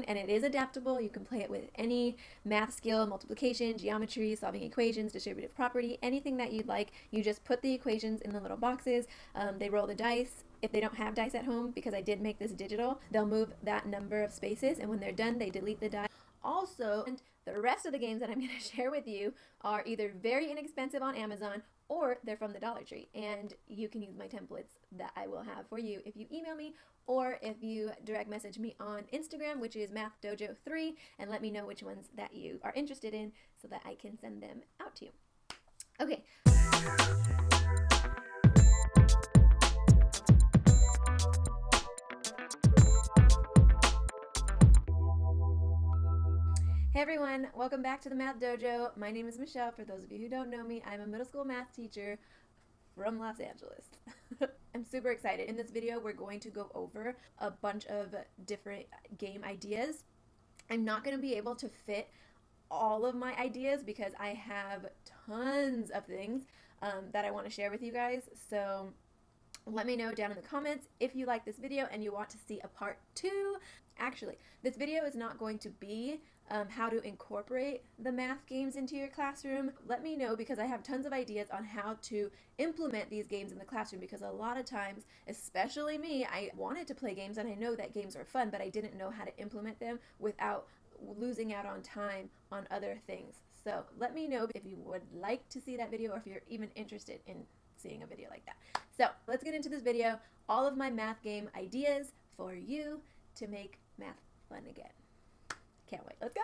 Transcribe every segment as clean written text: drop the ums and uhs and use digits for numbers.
and it is adaptable. You can play it with any math skill, multiplication, geometry, solving equations, distributive property, anything that you'd like. You just put the equations in the little boxes. They roll the dice. If they don't have dice at home, because I did make this digital, they'll move that number of spaces, and when they're done, they delete the die. Also, and the rest of the games that I'm going to share with you are either very inexpensive on Amazon or they're from the Dollar Tree, and you can use my templates that I will have for you if you email me or if you direct message me on Instagram, which is mathdojo3, and let me know which ones that you are interested in so that I can send them out to you. Okay. Hey everyone, welcome back to the Math Dojo. My name is Michelle. For those of you who don't know me, I'm a middle school math teacher from Los Angeles. I'm super excited. In this video, we're going to go over a bunch of different game ideas. I'm not going to be able to fit all of my ideas because I have tons of things that I want to share with you guys. So let me know down in the comments if you like this video and you want to see a part 2. Actually, this video is not going to be how to incorporate the math games into your classroom. Let me know, because I have tons of ideas on how to implement these games in the classroom, because a lot of times, especially me, I wanted to play games and I know that games are fun, but I didn't know how to implement them without losing out on time on other things. So let me know if you would like to see that video or if you're even interested in seeing a video like that. So let's get into this video. All of my math game ideas for you to make math fun again. Can't wait. Let's go.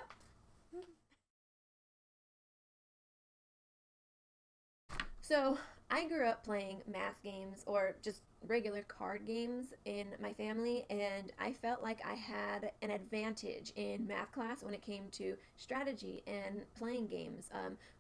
So I grew up playing math games, or just regular card games, in my family, and I felt like I had an advantage in math class when it came to strategy and playing games.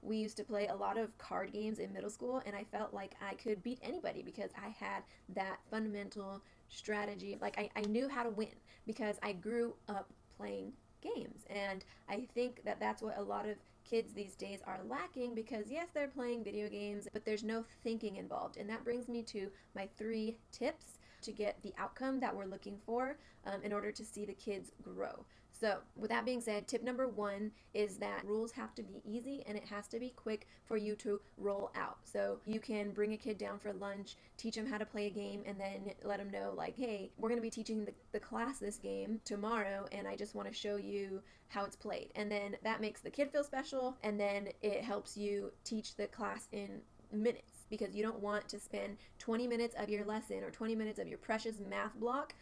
We used to play a lot of card games in middle school, and I felt like I could beat anybody because I had that fundamental strategy. Like I knew how to win because I grew up playing games, and I think that that's what a lot of kids these days are lacking, because yes, they're playing video games, but there's no thinking involved. And that brings me to my 3 tips to get the outcome that we're looking for in order to see the kids grow. So with that being said, tip number 1 is that rules have to be easy and it has to be quick for you to roll out. So you can bring a kid down for lunch, teach them how to play a game, and then let them know, like, hey, we're going to be teaching the class this game tomorrow, and I just want to show you how it's played. And then that makes the kid feel special, and then it helps you teach the class in minutes, because you don't want to spend 20 minutes of your lesson or 20 minutes of your precious math block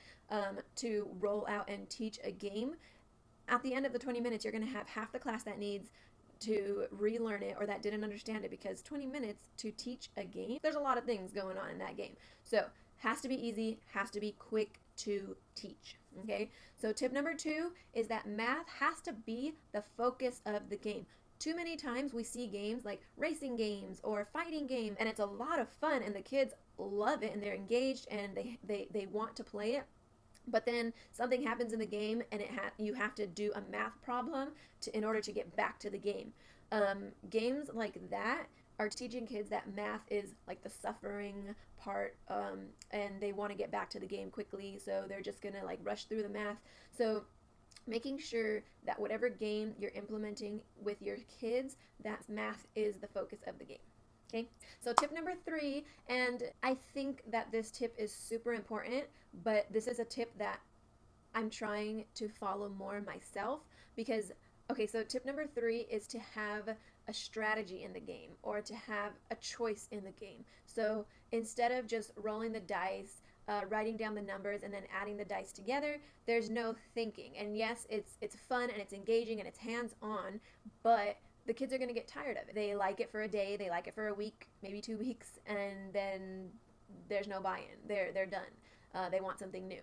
to roll out and teach a game. At the end of the 20 minutes, you're going to have half the class that needs to relearn it or that didn't understand it, because 20 minutes to teach a game, there's a lot of things going on in that game. So has to be easy, has to be quick to teach. Okay, so tip number 2 is that math has to be the focus of the game. Too many times we see games like racing games or fighting games, and it's a lot of fun and the kids love it and they're engaged and they want to play it. But then something happens in the game and you have to do a math problem in order to get back to the game. Games like that are teaching kids that math is like the suffering part, and they want to get back to the game quickly, so they're just gonna like rush through the math. So making sure that whatever game you're implementing with your kids, that math is the focus of the game. Okay, so tip number 3, and I think that this tip is super important, but this is a tip that I'm trying to follow more myself, because, okay, so tip number 3 is to have a strategy in the game, or to have a choice in the game. So instead of just rolling the dice, writing down the numbers and then adding the dice together, there's no thinking. And yes, it's fun and it's engaging and it's hands-on, but the kids are going to get tired of it. They like it for a day, they like it for a week, maybe 2 weeks, and then there's no buy-in. They're done. They want something new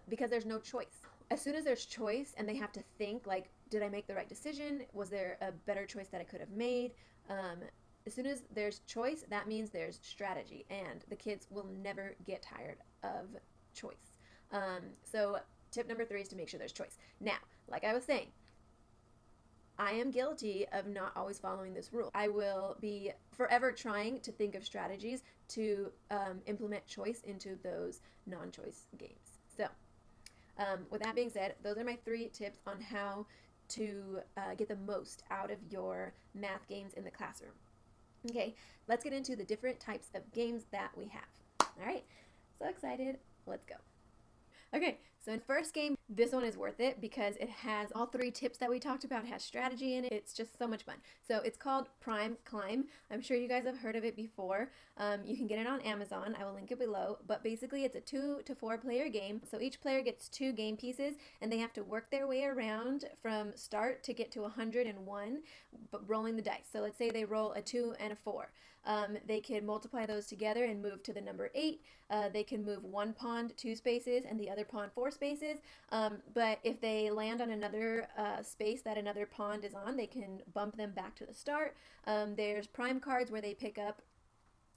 because there's no choice. As soon as there's choice and they have to think, like, did I make the right decision? Was there a better choice that I could have made? As soon as there's choice, that means there's strategy, and the kids will never get tired of choice. So tip number 3 is to make sure there's choice. Now, like I was saying, I am guilty of not always following this rule. I will be forever trying to think of strategies to implement choice into those non-choice games. So With that being said, those are my 3 tips on how to get the most out of your math games in the classroom. Okay, let's get into the different types of games that we have. All right, so excited. Let's go. Okay, so in first game, this one is worth it because it has all 3 tips that we talked about. It has strategy in it. It's just so much fun. So it's called Prime Climb. I'm sure you guys have heard of it before. You can get it on Amazon. I will link it below. But basically, it's a 2 to 4 player game. So each player gets 2 game pieces, and they have to work their way around from start to get to 101, but rolling the dice. So let's say they roll a 2 and a 4. They can multiply those together and move to the number 8. They can move one pawn 2 spaces and the other pawn 4 spaces. But if they land on another space that another pawn is on, they can bump them back to the start. There's prime cards where they pick up.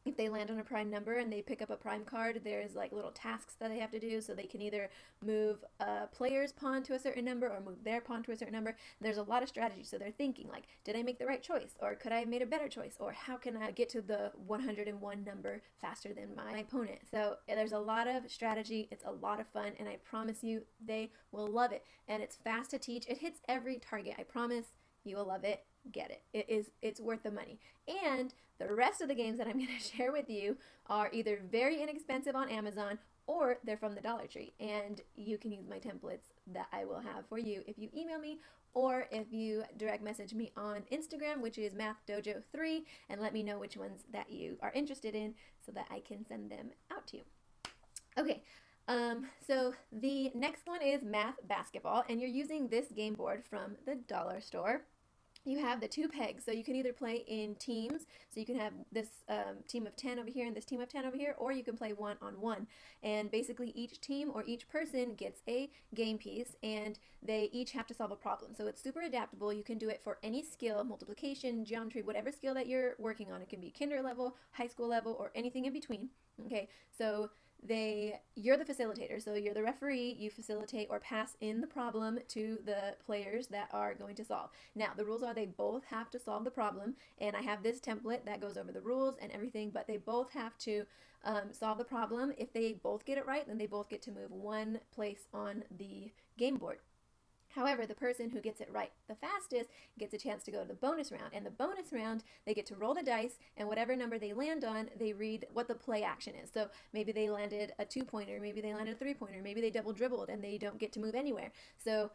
If they land on a prime number and they pick up a prime card, there's like little tasks that they have to do. So they can either move a player's pawn to a certain number or move their pawn to a certain number. There's a lot of strategy. So they're thinking like, did I make the right choice? Or could I have made a better choice? Or how can I get to the 101 number faster than my opponent? So there's a lot of strategy. It's a lot of fun. And I promise you, they will love it. And it's fast to teach. It hits every target. I promise you will love it. Get it. It's worth the money. And the rest of the games that I'm going to share with you are either very inexpensive on Amazon or they're from the Dollar Tree. And you can use my templates that I will have for you if you email me or if you direct message me on Instagram, which is MathDojo3, and let me know which ones that you are interested in so that I can send them out to you. Okay. So the next one is Math Basketball, and you're using this game board from the dollar store. You have the 2 pegs, so you can either play in teams, so you can have this team of 10 over here and this team of 10 over here, or you can play 1-on-1. And basically each team or each person gets a game piece, and they each have to solve a problem. So it's super adaptable. You can do it for any skill, multiplication, geometry, whatever skill that you're working on. It can be kinder level, high school level, or anything in between. Okay, so you're the facilitator, so you're the referee. You facilitate or pass in the problem to the players that are going to solve. Now, the rules are they both have to solve the problem, and I have this template that goes over the rules and everything, but they both have to solve the problem. If they both get it right, then they both get to move 1 place on the game board. However, the person who gets it right the fastest gets a chance to go to the bonus round. And the bonus round, they get to roll the dice, and whatever number they land on, they read what the play action is. So maybe they landed a 2-pointer, maybe they landed a 3-pointer, maybe they double dribbled and they don't get to move anywhere. So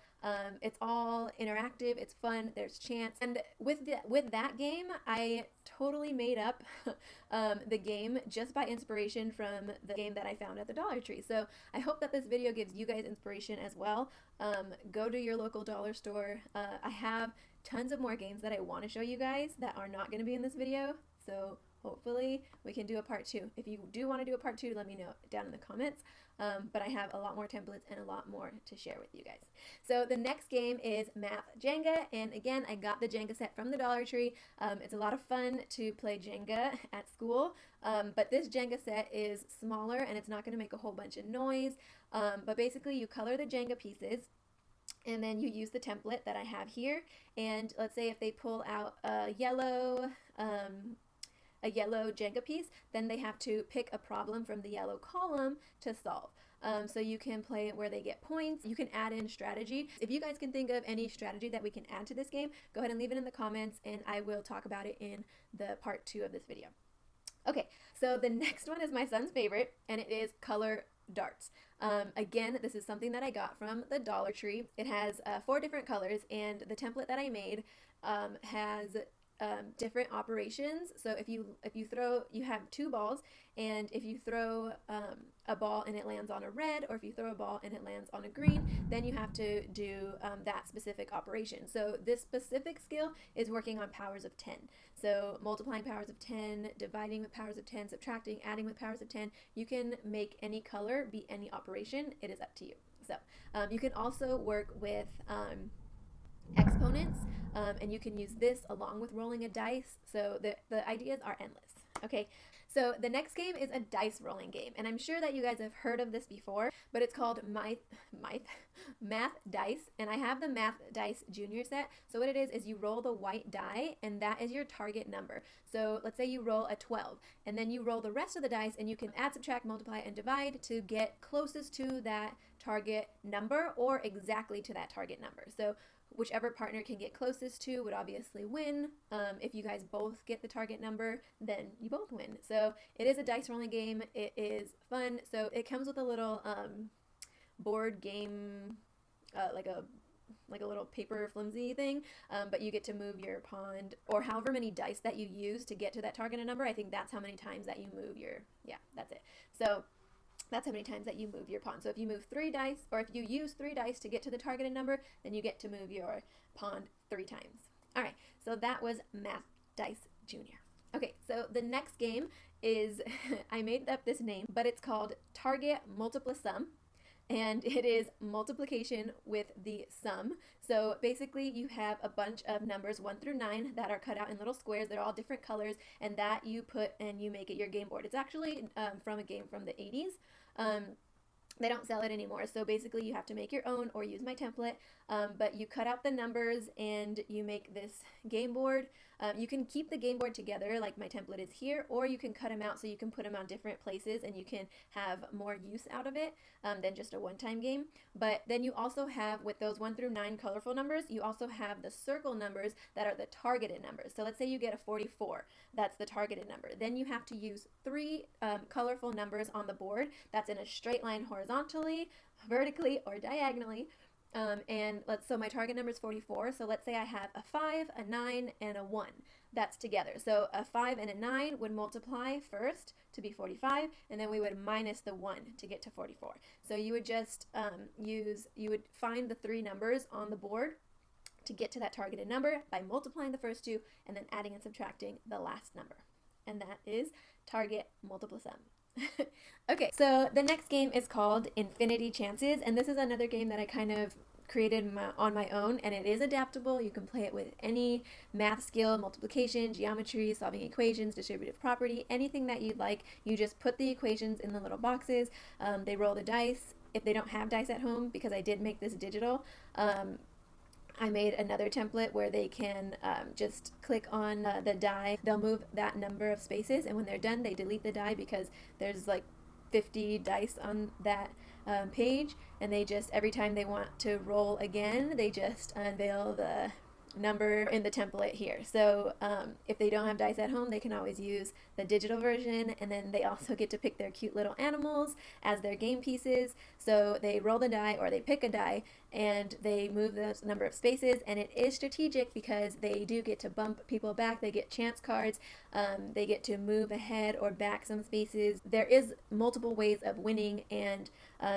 it's all interactive, it's fun, there's chance. And with that game, I totally made up the game just by inspiration from the game that I found at the Dollar Tree. So I hope that this video gives you guys inspiration as well. Go to your local dollar store. I have tons of more games that I want to show you guys that are not going to be in this video. So hopefully we can do a part 2. If you do want to do a part 2, let me know down in the comments. But I have a lot more templates and a lot more to share with you guys. So the next game is Math Jenga. And again, I got the Jenga set from the Dollar Tree. It's a lot of fun to play Jenga at school. But this Jenga set is smaller and it's not going to make a whole bunch of noise. But basically you color the Jenga pieces, and then you use the template that I have here. And let's say if they pull out a yellow Jenga piece, then they have to pick a problem from the yellow column to solve. So you can play it where they get points. You can add in strategy. If you guys can think of any strategy that we can add to this game, go ahead and leave it in the comments, and I will talk about it in the part 2 of this video. Okay, so the next one is my son's favorite, and it is color darts. Again, this is something that I got from the Dollar Tree. It has 4 different colors, and the template that I made has different operations. So if you throw, you have 2 balls, and if you throw a ball and it lands on a red, or if you throw a ball and it lands on a green, then you have to do that specific operation. So this specific skill is working on powers of 10. So multiplying powers of 10, dividing with powers of 10, subtracting, adding with powers of 10. You can make any color be any operation. It is up to you. So you can also work with exponents, and you can use this along with rolling a dice. So the ideas are endless. Okay, so the next game is a dice rolling game, and I'm sure that you guys have heard of this before, but it's called math dice, and I have the math dice junior set. So what it is you roll the white die, and that is your target number. So let's say you roll a 12, and then you roll the rest of the dice, and you can add, subtract, multiply, and divide to get closest to that target number or exactly to that target number. So whichever partner can get closest to would obviously win. If you guys both get the target number, then you both win. So it is a dice rolling game. It is fun. So it comes with a little board game, like a little paper flimsy thing, but you get to move your pawn or however many dice that you use to get to that targeted number. I think that's how many times that you move your, yeah, that's it. So that's how many times that you move your pawn. So if you move 3 dice, or if you use 3 dice to get to the targeted number, then you get to move your pawn 3 times. All right, so that was Math Dice Junior. Okay, so the next game is, I made up this name, but it's called Target Multiply Sum. And it is multiplication with the sum. So basically you have a bunch of numbers 1 through 9 that are cut out in little squares. They're all different colors, and that you put and you make it your game board. It's actually from a game from the 80s. They don't sell it anymore, so basically you have to make your own or use my template, but you cut out the numbers and you make this game board. You can keep the game board together like my template is here, or you can cut them out so you can put them on different places and you can have more use out of it than just a one-time game. But then you also have, with those 1 through 9 colorful numbers, you also have the circle numbers that are the targeted numbers. So let's say you get a 44, that's the targeted number. Then you have to use 3 colorful numbers on the board that's in a straight line horizontally, vertically, or diagonally. So my target number is 44. So let's say I have a 5, a 9, and a 1. That's together. So a 5 and a 9 would multiply first to be 45, and then we would minus the 1 to get to 44. So you would just you would find the 3 numbers on the board to get to that targeted number by multiplying the first 2 and then adding and subtracting the last number. And that is Target Multiply Sum. Okay, so the next game is called Infinity Chances, and this is another game that I kind of created on my own, and it is adaptable. You can play it with any math skill, multiplication, geometry, solving equations, distributive property, anything that you'd like. You just put the equations in the little boxes. They roll the dice. If they don't have dice at home, because I did make this digital, I made another template where they can just click on the die. They'll move that number of spaces, and when they're done, they delete the die because there's like 50 dice on that page, and they just, every time they want to roll again, they just unveil the number in the template here. So if they don't have dice at home, they can always use the digital version, and then they also get to pick their cute little animals as their game pieces. So they roll the die, or they pick a die, and they move the number of spaces, and it is strategic because they do get to bump people back. They get chance cards. They get to move ahead or back some spaces. There is multiple ways of winning and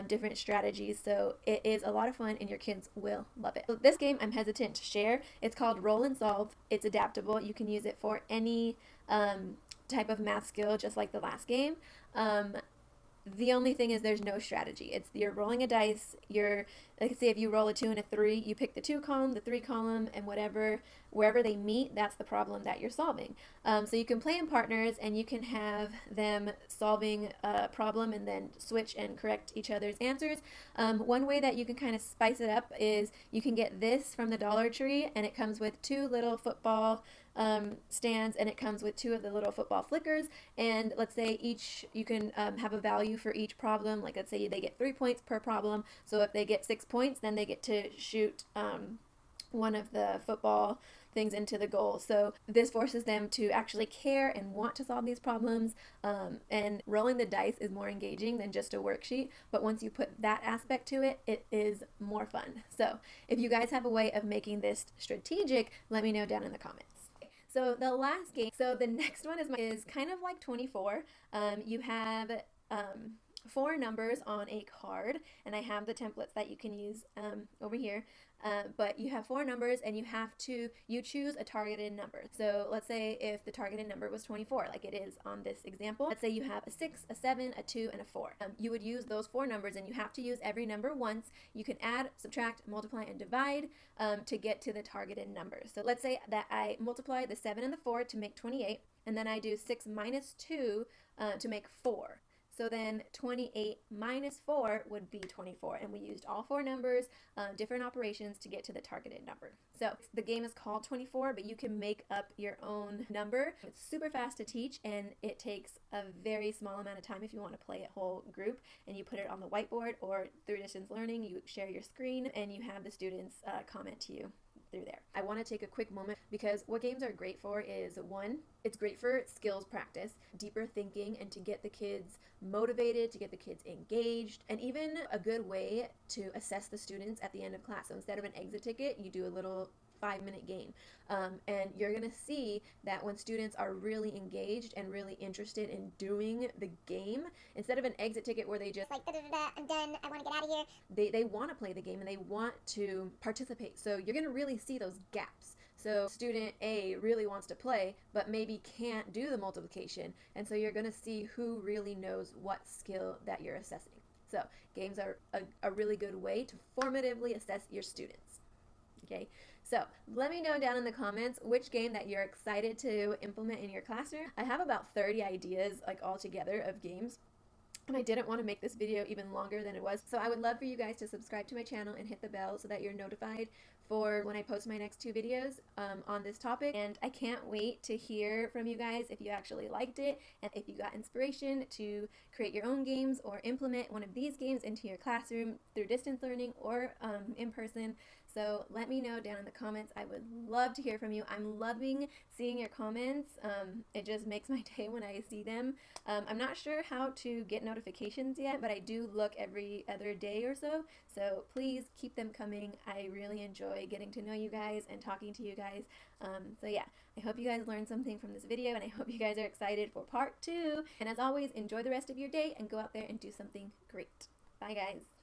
different strategies, so it is a lot of fun and your kids will love it. So this game I'm hesitant to share. It's called Roll and Solve. It's adaptable. You can use it for any type of math skill, just like the last game. The only thing is there's no strategy. You're rolling a dice. Like say if you roll a 2 and a 3, you pick the 2 column, the 3 column, and wherever they meet, that's the problem that you're solving. So you can play in partners, and you can have them solving a problem and then switch and correct each other's answers. One way that you can kind of spice it up is you can get this from the Dollar Tree, and it comes with 2 little football stands, and it comes with 2 of the little football flickers, and let's say you can have a value for each problem. Like let's say they get 3 points per problem, so if they get 6 points, then they get to shoot one of the football things into the goal. So this forces them to actually care and want to solve these problems, and rolling the dice is more engaging than just a worksheet, but once you put that aspect to it, it is more fun. So if you guys have a way of making this strategic, let me know down in the comments. So the last game, so the next one is kind of like 24. You have 4 numbers on a card, and I have the templates that you can use over here. But you have 4 numbers, and you choose a targeted number. So let's say if the targeted number was 24, like it is on this example. Let's say you have a 6, a 7, a 2, and a 4. You would use those 4 numbers, and you have to use every number once. You can add, subtract, multiply, and divide to get to the targeted number. So let's say that I multiply the 7 and the 4 to make 28, and then I do 6 minus 2 to make 4. So then 28 minus 4 would be 24. And we used all four numbers, different operations to get to the targeted number. So the game is called 24, but you can make up your own number. It's super fast to teach, and it takes a very small amount of time if you want to play a whole group, and you put it on the whiteboard, or through distance learning, you share your screen and you have the students comment to you through there. I want to take a quick moment because what games are great for is, one, it's great for skills practice, deeper thinking, and to get the kids motivated, to get the kids engaged, and even a good way to assess the students at the end of class. So instead of an exit ticket, you do a little 5-minute game. And you're going to see that when students are really engaged and really interested in doing the game, instead of an exit ticket where they just like, I'm done, I want to get out of here. They want to play the game and they want to participate. So you're going to really see those gaps. So student A really wants to play, but maybe can't do the multiplication. And so you're going to see who really knows what skill that you're assessing. So games are a really good way to formatively assess your students. Okay, so let me know down in the comments which game that you're excited to implement in your classroom. I have about 30 ideas like all together of games, and I didn't want to make this video even longer than it was. So I would love for you guys to subscribe to my channel and hit the bell so that you're notified for when I post my next 2 videos on this topic. And I can't wait to hear from you guys if you actually liked it and if you got inspiration to create your own games or implement one of these games into your classroom through distance learning or in person. So let me know down in the comments. I would love to hear from you. I'm loving seeing your comments. It just makes my day when I see them. I'm not sure how to get notifications yet, but I do look every other day or so. So please keep them coming. I really enjoy getting to know you guys and talking to you guys. So yeah, I hope you guys learned something from this video, and I hope you guys are excited for part 2. And as always, enjoy the rest of your day and go out there and do something great. Bye guys.